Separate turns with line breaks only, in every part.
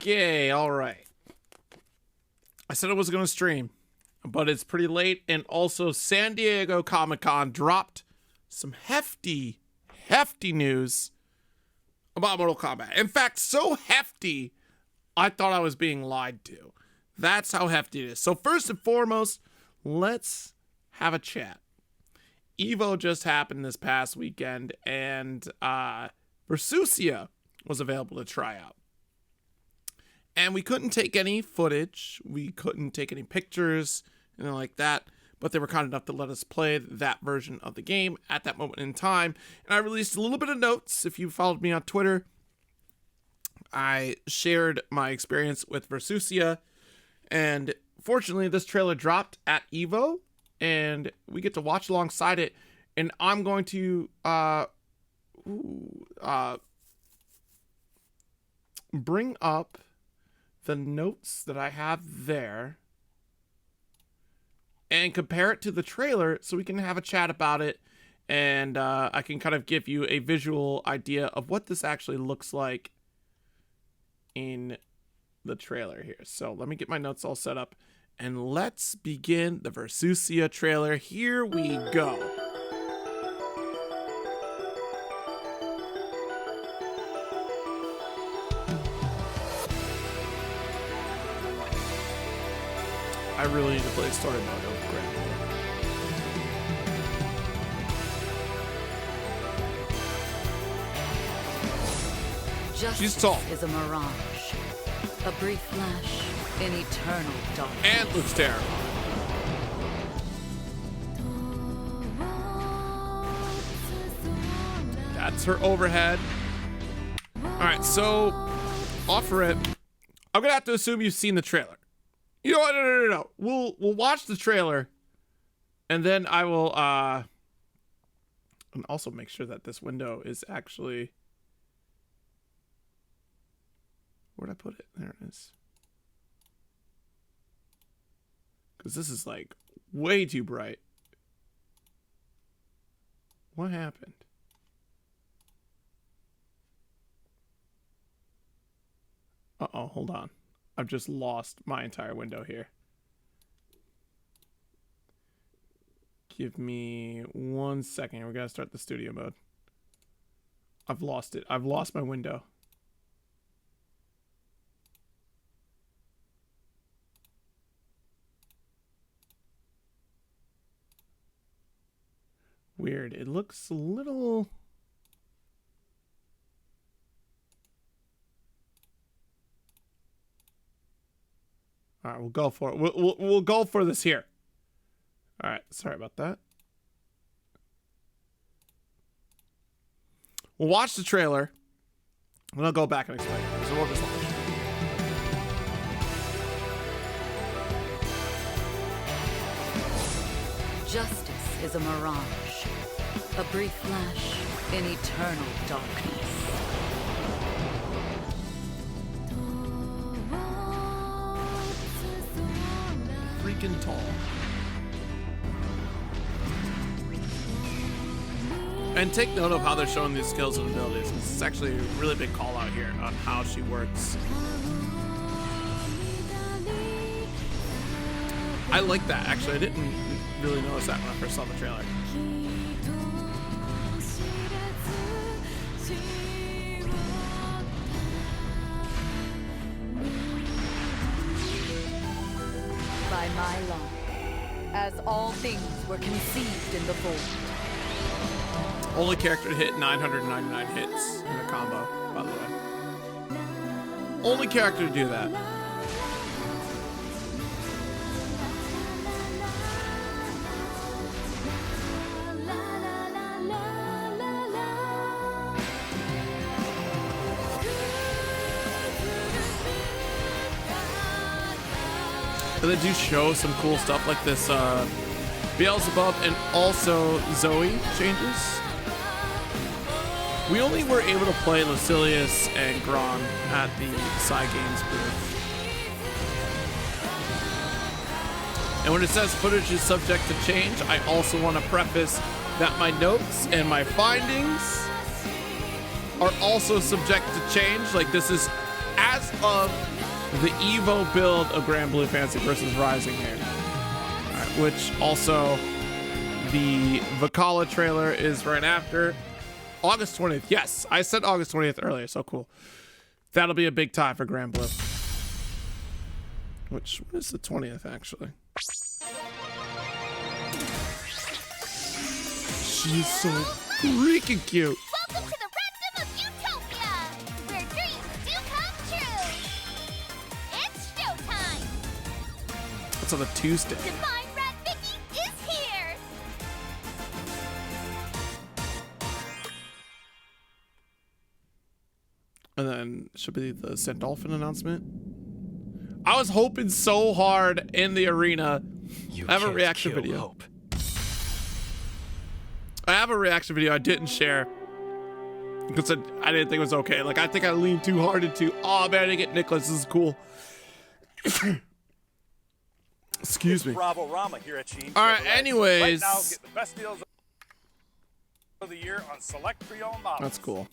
Okay, all right. I said I was going to stream, but it's pretty late, and also San Diego Comic-Con dropped some hefty news about Mortal Kombat. In fact, so hefty, I thought I was being lied to. That's how hefty it is. So first and foremost, let's have a chat. Evo just happened this past weekend, and Versusia was available to try out. And we couldn't take any footage. We couldn't take any pictures, anything like that. But they were kind enough to let us play that version of the game at that moment in time. And I released a little bit of notes. If you followed me on Twitter, I shared my experience with Versusia. And fortunately, this trailer dropped at Evo. And we get to watch alongside it. And I'm going to bring up the notes that I have there and compare it to the trailer so we can have a chat about it, and I can kind of give you a visual idea of what this actually looks like in the trailer here. So let me get my notes all set up, and let's begin the Versusia trailer. Here we go. I really need to play story mode of Grand War. She's tall.
Is a mirage, a brief flash in eternal darkness.
And looks terrible. That's her overhead. Alright, so off rip, I'm gonna have to assume you've seen the trailer. You know what? No. We'll watch the trailer, and then I will and also make sure that this window is actually, where'd I put it? There it is. Because this is like way too bright. What happened? Uh-oh, hold on. I've just lost my entire window here. Give me 1 second. We gotta start the studio mode. I've lost it. I've lost my window. Weird. It looks a little... All right, we'll go for it. We'll go for this here. All right, sorry about that. We'll watch the trailer, and I'll go back and explain it. So we'll just watch.
Justice is a mirage, a brief flash in eternal darkness.
Freaking tall. And take note of how they're showing these skills and abilities. This is actually a really big call out here on how she works. I like that, actually. I didn't really notice that when I first saw the trailer.
By my law, as all things were conceived in the void.
Only character to hit 999 hits in a combo, by the way. Only character to do that. And they do show some cool stuff like this Beelzebub and also Zoe changes. We only were able to play Lucilius and Gron at the Games booth. And when it says footage is subject to change, I also want to preface that my notes and my findings are also subject to change. Like, this is as of the Evo build of Grand Blue Fantasy versus Rising here. All right, which also the Vakala trailer is right after. August 20th. Yes, I said August 20th earlier, so cool. That'll be a big time for Grand Blue. Which one is the 20th, actually? She's so freaking cute.
Welcome to the Random of Utopia, where dreams do come true. It's showtime.
It's on a Tuesday.
Divine Rat Mickey is here.
And then should be the Sandolphin announcement. I was hoping so hard in the arena. I have a reaction video.
Hope.
I have a reaction video I didn't share because I didn't think it was okay. Like, I think I leaned too hard into, oh man, I didn't get Nicholas. This is cool. Excuse me.
Bravo Rama here at Sheen.
All right, anyways.
Right now, get the best deals of the year on select pre-owned models.
That's cool.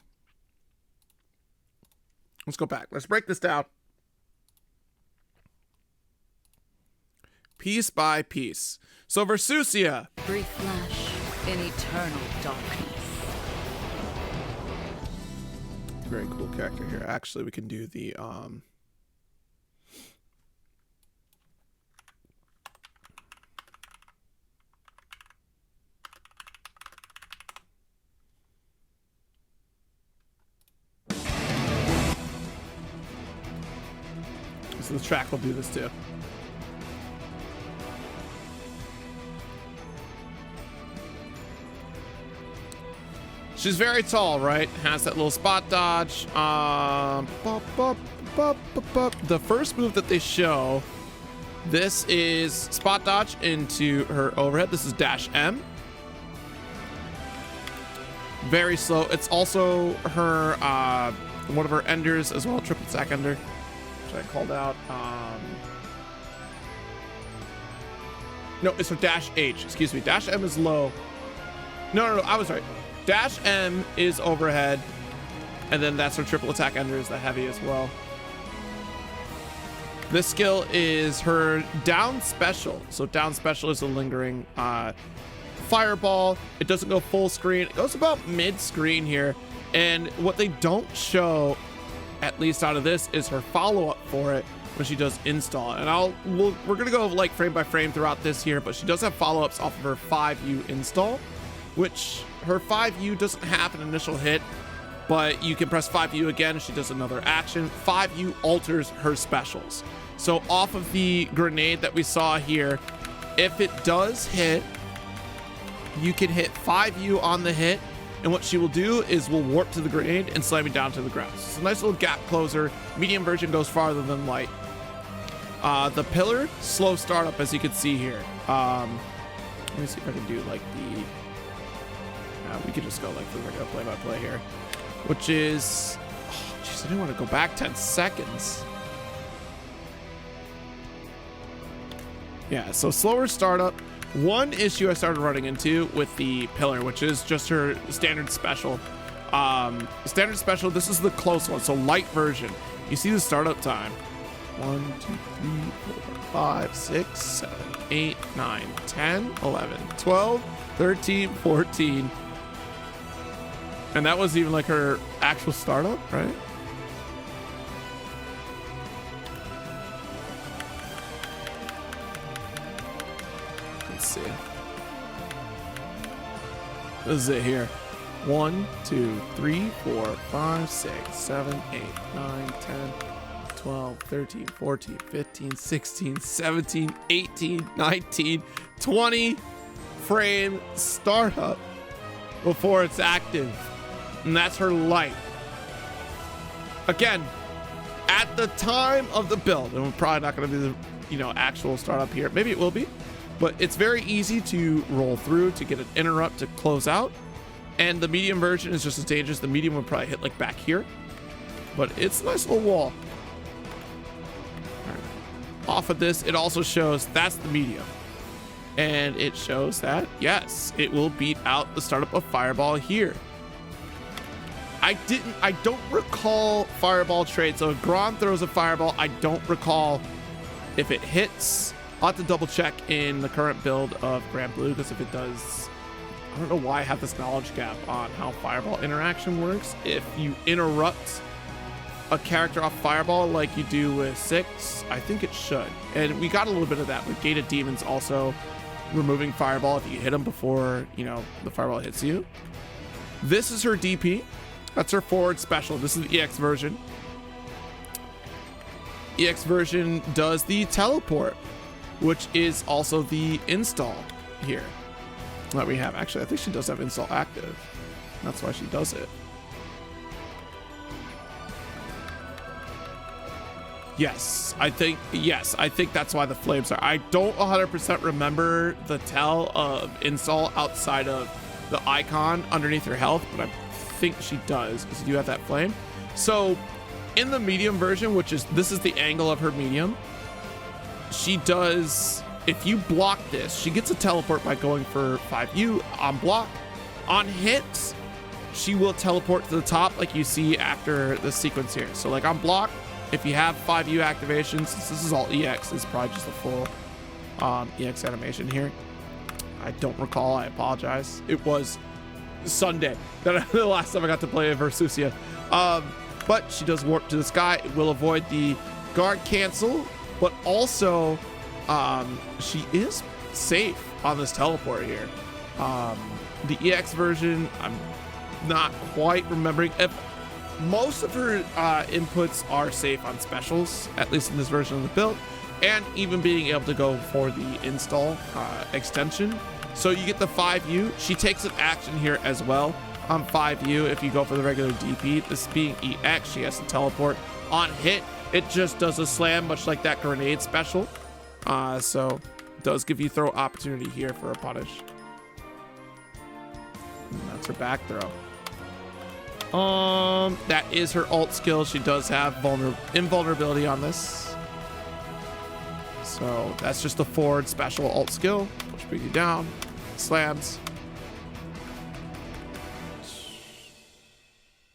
Let's go back. Let's break this down. Piece by piece. So Versusia.
Brief flash in eternal darkness.
Very cool character here. Actually, we can do the so the track will do this too. She's very tall, right? Has that little spot dodge. The first move that they show, this is spot dodge into her overhead. This is dash M. Very slow. It's also her one of her enders as well, triple attack ender, which I called out. No, it's her dash H. Excuse me. Dash M is low. No, I was right. Dash M is overhead, and then that's her triple attack ender is the heavy as well. This skill is her down special. So down special is a lingering fireball. It doesn't go full screen. It goes about mid screen here. And what they don't show, at least out of this, is her follow-up for it when she does install. And we're gonna go like frame by frame throughout this here, but she does have follow-ups off of her 5U install, which her 5U doesn't have an initial hit, but you can press 5U again. She does another action. 5U alters her specials. So off of the grenade that we saw here, if it does hit, you can hit 5U on the hit, and what she will do is will warp to the grenade and slam you down to the ground. So it's a nice little gap closer. Medium version goes farther than light. The pillar, slow startup, as you can see here. Let me see if I can do like the... we could just go like the regular play-by-play here, which is... Oh, jeez, I didn't want to go back 10 seconds. Yeah, so slower startup. One issue I started running into with the pillar, which is just her standard special. Standard special, this is the close one, so light version. You see the startup time. 1, 2, 3, 4, 5, 6, 7, 8, 9, 10, 11, 12, 13, 14. And that was even like her actual startup, right? Let's see. This is it here. 1, 2, 3, 4, 5, 6, 7, 8, 9, 10, 12, 13, 14, 15, 16, 17, 18, 19, 20 frame startup before it's active. And that's her light. Again, at the time of the build, and we're probably not going to do the actual startup here. Maybe it will be, but it's very easy to roll through to get an interrupt to close out. And the medium version is just as dangerous. The medium would probably hit like back here, but it's a nice little wall. All right. Off of this, it also shows that's the medium. And it shows that, yes, it will beat out the startup of Fireball here. I don't recall fireball trade. So if Grom throws a fireball, I don't recall if it hits. I'll have to double check in the current build of Grand Blue, because if it does, I don't know why I have this knowledge gap on how fireball interaction works. If you interrupt a character off fireball like you do with 6, I think it should. And we got a little bit of that with Gated Demons also removing fireball if you hit them before, you know, the fireball hits you. This is her DP. That's her forward special. This is the EX version. EX version does the teleport, which is also the install here that we have. Actually, I think she does have install active. That's why she does it. Yes, I think that's why the flames are. I don't 100% remember the tell of install outside of the icon underneath her health, but I think she does, because you do have that flame. So in the medium version, which is, this is the angle of her medium, she does, if you block this, she gets a teleport by going for 5U on block. On hits, she will teleport to the top like you see after the sequence here. So like on block, if you have 5U activations, since this is all EX, this is probably just a full EX animation here. I don't recall, I apologize. It was Sunday, the last time I got to play Versusia. But she does warp to the sky. It will avoid the guard cancel, but also she is safe on this teleport here. The EX version, I'm not quite remembering. If most of her inputs are safe on specials, at least in this version of the build, and even being able to go for the install extension. So you get the 5U. She takes an action here as well on 5U if you go for the regular DP. This being EX, she has to teleport. On hit, it just does a slam, much like that grenade special. So it does give you throw opportunity here for a punish. And that's her back throw. That is her ult skill. She does have invulnerability on this. So that's just the forward special ult skill. Push bring you down. Slams.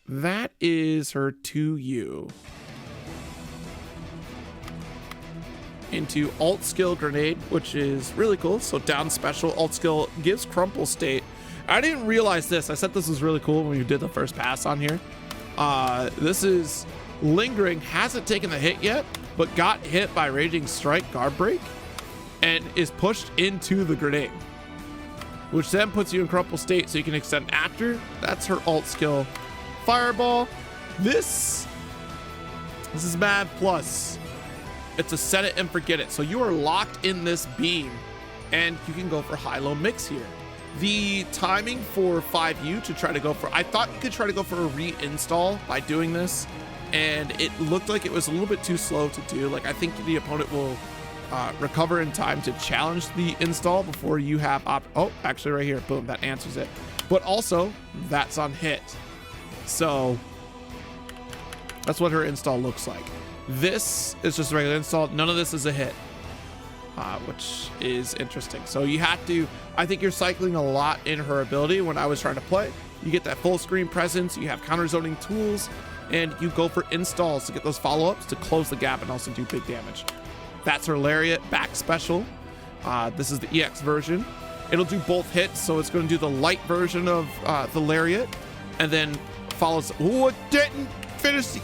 That is her 2U. Into ult skill grenade, which is really cool. So down special ult skill gives crumple state. I didn't realize this. I said this was really cool when you did the first pass on here. This is lingering, hasn't taken the hit yet, but got hit by Raging Strike guard break and is pushed into the grenade, which then puts you in crumple state so you can extend after. That's her ult skill. Fireball. This is Mad Plus. It's a set it and forget it. So you are locked in this beam and you can go for high-low mix here. The timing for 5U to try to go for, I thought you could try to go for a reinstall by doing this, and it looked like it was a little bit too slow to do. Like, I think the opponent will recover in time to challenge the install before you have oh, actually right here, boom, that answers it. But also, that's on hit. So that's what her install looks like. This is just a regular install. None of this is a hit. Which is interesting. So you have to, I think you're cycling a lot in her ability. When I was trying to play, you get that full screen presence, you have counter zoning tools, and you go for installs to get those follow-ups to close the gap and also do big damage. That's her Lariat back special. This is the EX version. It'll do both hits, so it's going to do the light version of the Lariat, and then follows, oh, it didn't finish the,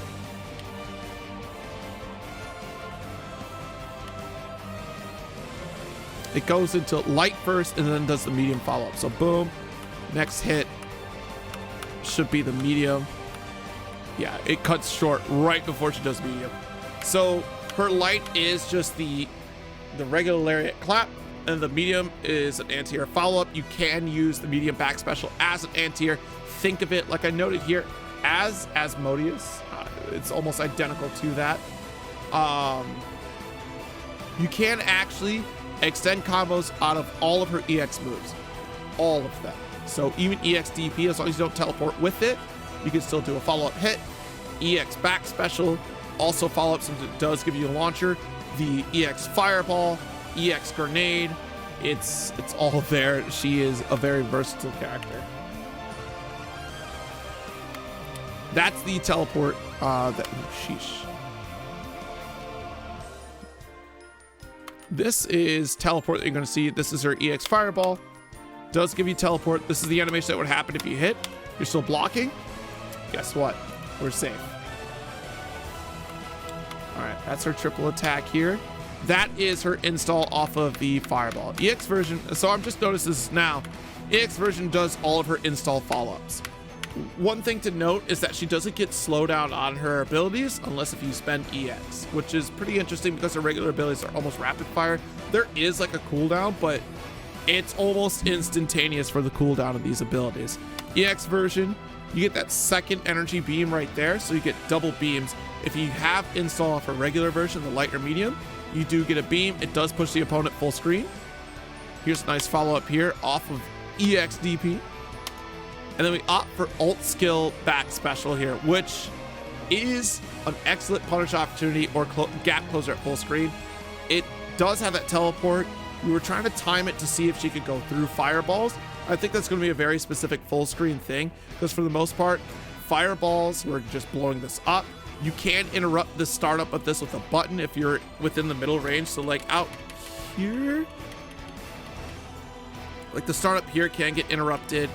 it goes into light first and then does the medium follow-up. So boom, next hit should be the medium. Yeah, it cuts short right before she does medium. So her light is just the regular Lariat clap, and the medium is an anti-air follow-up. You can use the medium back special as an anti-air. Think of it, like I noted here, as Asmodeus. It's almost identical to that. You can actually extend combos out of all of her EX moves, all of them. So even EX DP, as long as you don't teleport with it, you can still do a follow-up hit. EX back special also follow-up since it does give you a launcher. The EX fireball, EX grenade, it's all there. She is a very versatile character. That's the teleport. Sheesh. This is teleport that you're going to see. This is her EX Fireball. Does give you teleport. This is the animation that would happen if you hit. You're still blocking. Guess what? We're safe. All right, that's her triple attack here. That is her install off of the Fireball. EX version, so I'm just noticed this now. EX version does all of her install follow-ups. One thing to note is that she doesn't get slowdown on her abilities unless if you spend EX, which is pretty interesting because her regular abilities are almost rapid fire. There is like a cooldown, but it's almost instantaneous for the cooldown of these abilities. EX version, you get that second energy beam right there, so you get double beams. If you have install off a regular version, the light or medium, you do get a beam. It does push the opponent full screen. Here's a nice follow-up here off of EX DP. And then we opt for alt skill back special here, which is an excellent punish opportunity or gap closer at full screen. It does have that teleport. We were trying to time it to see if she could go through fireballs. I think that's going to be a very specific full screen thing, because for the most part, fireballs, we're just blowing this up. You can interrupt the startup of this with a button if you're within the middle range. So like out here, like the startup here can get interrupted.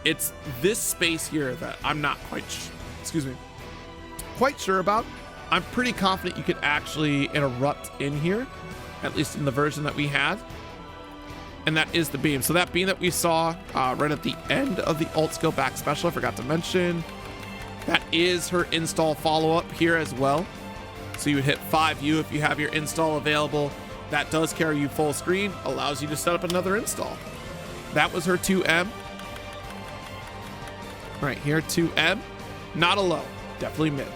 It's this space here that I'm not quite sure about. I'm pretty confident you could actually interrupt in here, at least in the version that we had. And that is the beam. So that beam that we saw right at the end of the alt skill back special, I forgot to mention, that is her install follow-up here as well. So you would hit 5U if you have your install available. That does carry you full screen, allows you to set up another install. That was her 2M. Right here, 2M. Not a low, definitely mid.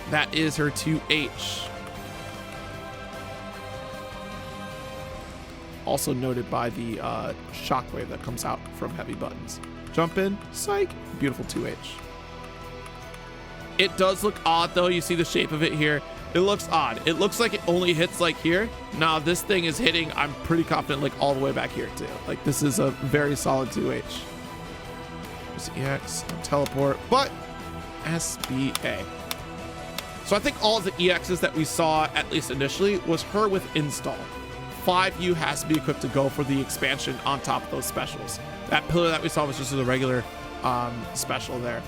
That is her 2H. Also noted by the shockwave that comes out from heavy buttons. Jump in, psych, beautiful 2H. It does look odd though. You see the shape of it here. It looks odd. It looks like it only hits like here. Now this thing is hitting, I'm pretty confident, like all the way back here too. Like this is a very solid 2H. There's EX, teleport, but SBA. So I think all of the EXs that we saw, at least initially, was her with install. 5U has to be equipped to go for the expansion on top of those specials. That pillar that we saw was just a regular special there.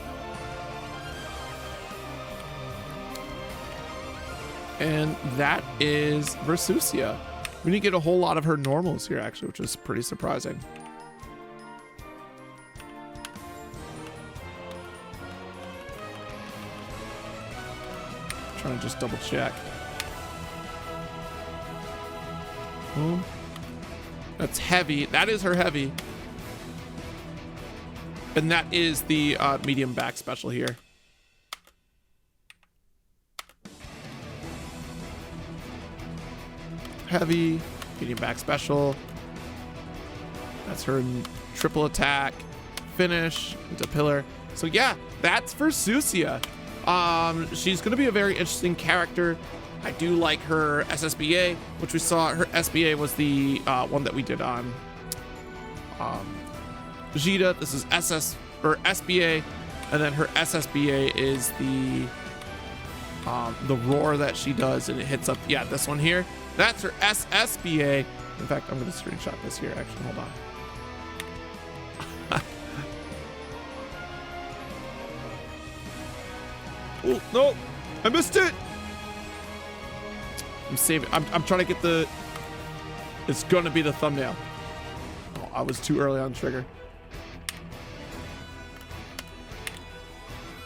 And that is Versusia. We didn't get a whole lot of her normals here, actually, which is pretty surprising. Trying to just double check. Boom. That's heavy. That is her heavy. And that is the medium back special here. Heavy, medium back special. That's her triple attack, finish into pillar. So yeah, that's Versusia. She's going to be a very interesting character. I do like her SSBA, which we saw. Her SBA was the one that we did on Vegeta. This is SBA, and then her SSBA is the roar that she does, and it hits up. Yeah, this one here. That's her SSBA. In fact, I'm going to screenshot this here. Actually, hold on. Oh no, I missed it. I'm saving. I'm trying to get the. It's going to be the thumbnail. Oh, I was too early on the trigger.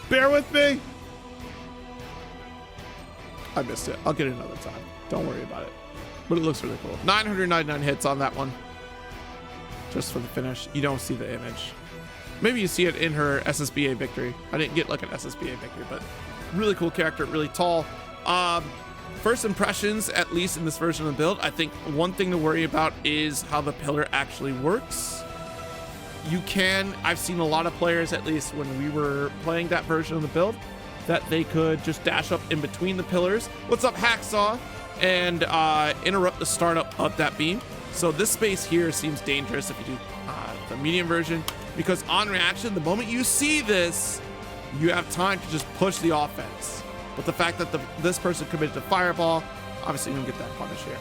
Bear with me. I missed it. I'll get it another time. Don't worry about it. But it looks really cool. 999 hits on that one. Just for the finish. You don't see the image. Maybe you see it in her SSBA victory. I didn't get like an SSBA victory, but really cool character, really tall. First impressions, at least in this version of the build, I think one thing to worry about is how the pillar actually works. You can, I've seen a lot of players, at least when we were playing that version of the build, that they could just dash up in between the pillars. What's up, Hacksaw? And interrupt the startup of that beam. So this space here seems dangerous if you do the medium version, because on reaction, the moment you see this, you have time to just push the offense. But the fact that this person committed to fireball, obviously you don't get that punish here.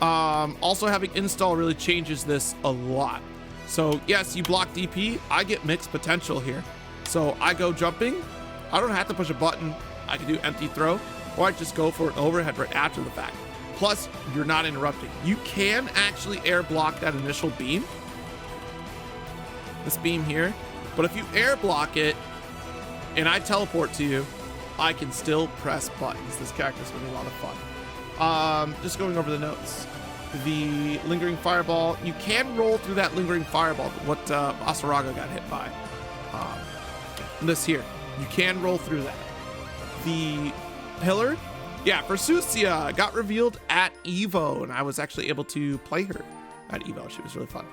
Also having install really changes this a lot. So yes, you block DP, I get mixed potential here. So I go jumping, I don't have to push a button. I can do empty throw, or I just go for an overhead right after the fact. Plus, you're not interrupting. You can actually air block that initial beam. This beam here. But if you air block it, and I teleport to you, I can still press buttons. This character's gonna be a lot of fun. Just going over the notes. The lingering fireball, you can roll through that lingering fireball, what Asaraga got hit by. This here, you can roll through that. The pillar, yeah, Versusia got revealed at Evo, and I was actually able to play her at Evo. She was really fun.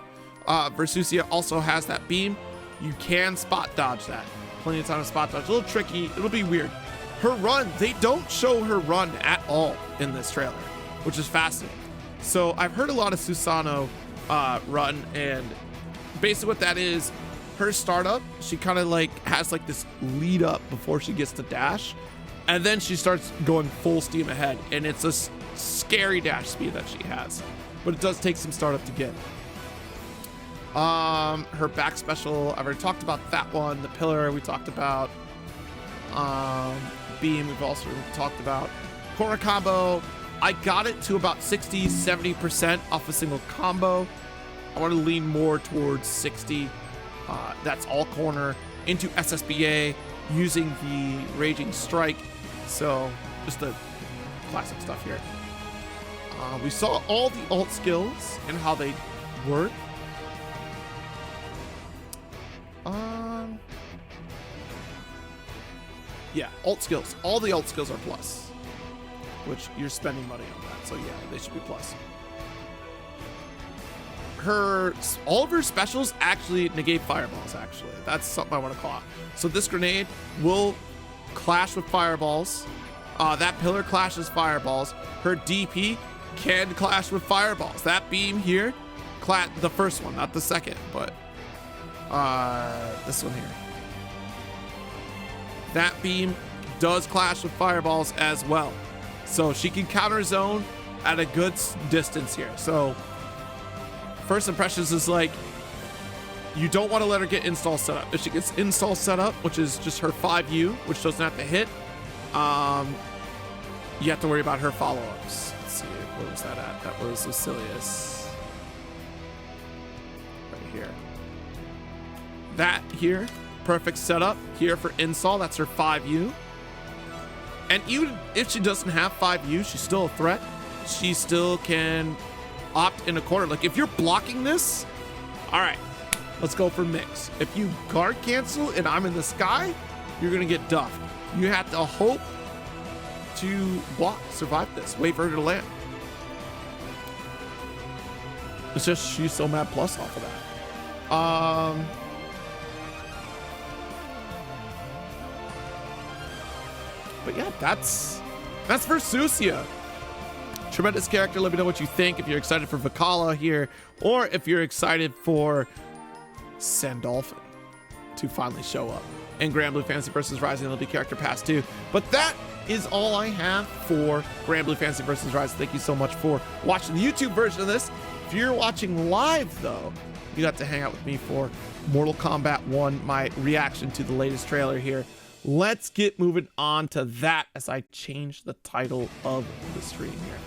Versusia also has that beam. You can spot dodge that. Plenty of time to spot dodge. A little tricky. It'll be weird. Her run, they don't show her run at all in this trailer, which is fascinating. So I've heard a lot of Susano run, and basically what that is, her startup, she kind of like has like this lead up before she gets to dash, and then she starts going full steam ahead, and it's a scary dash speed that she has, but it does take some startup to get. Her back special, I've already talked about that one. The pillar we talked about. Beam we've also talked about. Corner combo, I got it to about 60-70% off a single combo. I want to lean more towards 60. That's all corner into SSBA using the Raging Strike. So just the classic stuff here. We saw all the alt skills and how they work. Yeah, alt skills. All the alt skills are plus, which you're spending money on that. So yeah, they should be plus. All of her specials actually negate fireballs, actually. That's something I want to call out. So this grenade will clash with fireballs. That pillar clashes fireballs. Her DP can clash with fireballs. That beam here, the first one, not the second, but this one here. That beam does clash with fireballs as well. So she can counter zone at a good distance here. So first impressions is like, you don't want to let her get install set up. If she gets install set up, which is just her 5U, which doesn't have to hit, you have to worry about her follow-ups. Let's see, what was that at? That was Lucilius. Right here. That here, perfect setup here for install. That's her 5U. And even if she doesn't have 5U, she's still a threat. She still can opt in a corner. Like if you're blocking this, all right, let's go for mix. If you guard cancel and I'm in the sky, you're gonna get duffed. You have to hope to block, survive this, wait for her to land. It's just she's so mad plus off of that. But yeah, that's Versusia. Tremendous character. Let me know what you think. If you're excited for Vakala here, or if you're excited for Sandolphin to finally show up in Grand Blue Fantasy vs. Rising. It'll be Character Pass 2. But that is all I have for Grand Blue Fantasy vs. Rising. Thank you so much for watching the YouTube version of this. If you're watching live, though, you got to hang out with me for Mortal Kombat 1, my reaction to the latest trailer here. Let's get moving on to that as I change the title of the stream here.